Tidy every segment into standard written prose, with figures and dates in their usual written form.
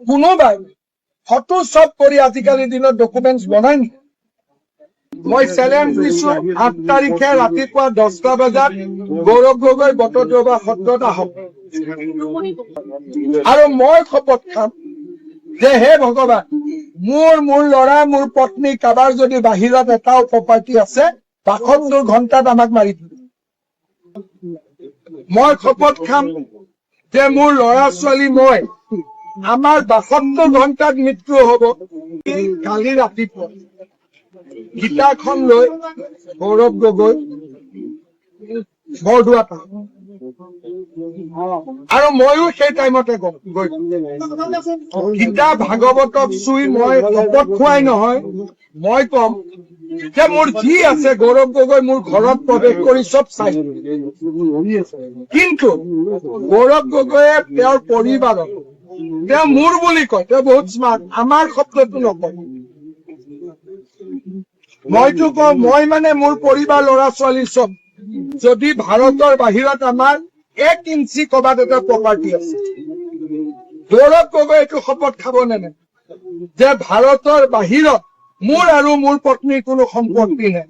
কোনোবাই ফটো চব কৰি আজিকালি দিনত ডকুমেণ্টছ বনাই নেকি? মই চেলেঞ্জ দিছো 8 তাৰিখে ৰাতিপুৱা 10টা বজাত গৌৰৱ গগৈ বটদ্ৰৱা সত্ৰত আহক আৰু মই শপত খাম যে হে ভগৱান, মোৰ ল'ৰা মোৰ পত্নী কাবাৰ যদি বাহিৰত এটাও প্ৰপাৰ্টি আছে 72 ঘণ্টাত আমাক মাৰি দিব। মই শপত খাম যে মোৰ ল'ৰা ছোৱালী মই আমাৰ 72 ঘণ্টাত মৃত্যু হব। কালি ৰাতিপুৱা গীতাখন লৈ গৌৰৱ গগৈ বৰদোৱাত আৰু ময়ো সেই টাইমতে গৈ গীতা ভাগৱতক চুই মই শপত খুৱাই নহয়, মই কম যে মোৰ যি আছে গৌৰৱ গগৈ মোৰ ঘৰত প্ৰৱেশ কৰি চব চাই। কিন্তু গৌৰৱ গগৈয়ে তেওঁৰ পৰিবাৰক তেওঁ মোৰ বুলি কয়, তেওঁ বহুত স্মাৰ্ট, আমাৰ শব্দটো নকয়। মইতো কওঁ মই মানে মোৰ পৰিবাৰ ল'ৰা ছোৱালী চব, যদি ভাৰতৰ বাহিৰত আমাৰ 1 ইঞ্চি কবাত এটা প্ৰপাৰ্টি আছে, গৌৰৱ গগৈ এইটো শপত খাব নে যে ভাৰতৰ বাহিৰত মোৰ আৰু মোৰ পত্নীৰ কোনো সম্পত্তি নাই?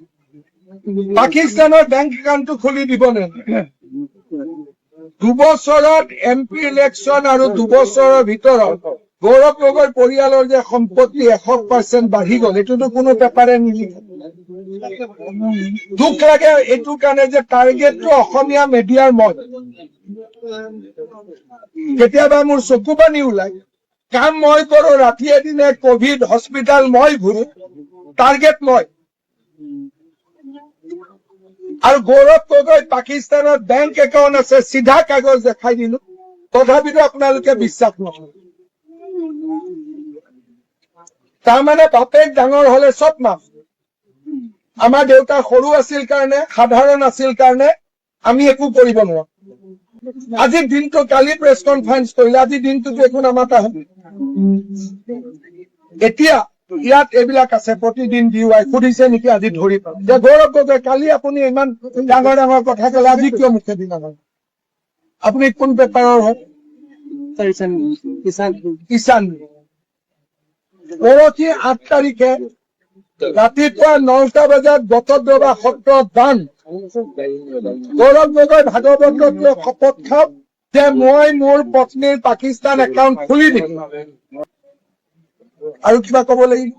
পাকিস্তানৰ বেংক একাউণ্টটো খুলি দিব নে? 2 বছৰত MP ইলেকশ্যন আৰু 2 বছৰৰ ভিতৰত গৌৰৱ গগৈ পৰিয়ালৰ যে সম্পত্তি 100% বাঢ়ি গ'ল, এইটোতো কোনো পেপাৰে নিলিখে। দুখ লাগে এইটো কাৰণে যে টাৰ্গেটটো অসমীয়া মিডিয়াৰ মই। কেতিয়াবা মোৰ চকু পানী ওলাই, কাম মই কৰো, ৰাতিয়ে দিনে কোভিড হস্পিটাল মই ঘূৰো, টাৰ্গেট মই। আৰু গৌৰৱ গগৈ পাকিস্তানত বেংক একাউণ্ট আছে, চিধা কাগজ দেখাই দিলো, তথাপিতো আপোনালোকে বিশ্বাস নকৰে। তাৰমানে বাপেক ডাঙৰ হলে চব মাফ। আমাৰ দেউতা সৰু আছিল কাৰণে, সাধাৰণ আছিল কাৰণে আমি একো কৰিব নোৱাৰো। আজিৰ দিনটো কালি প্ৰেছ কনফাৰেন্স কৰিলে, আজিৰ দিনটোতো একো নামাতা হ'ল। এতিয়া ইয়াত এইবিলাক আছে, প্ৰতিদিন DUI সুধিছে নেকি আজি ধৰি পাম যে গৌৰৱ গগৈ কালি আপুনি ইমান ডাঙৰ ডাঙৰ কথা ক'লে, আজি কিয় মুখেদি নামাৰে? আপুনি কোন পেপাৰৰ হয়? কিষাণ। পৰহি 8 তাৰিখে ৰাতিপুৱা 9টা বজাত বটদ্ৰৱা সত্ৰত দান। গৌৰৱ গগৈ ভাগৱতক লৈ শপত খাওক যে মই মোৰ পত্নীৰ পাকিস্তান একাউণ্ট খুলি দিম। আৰু কিবা ক'ব লাগিব?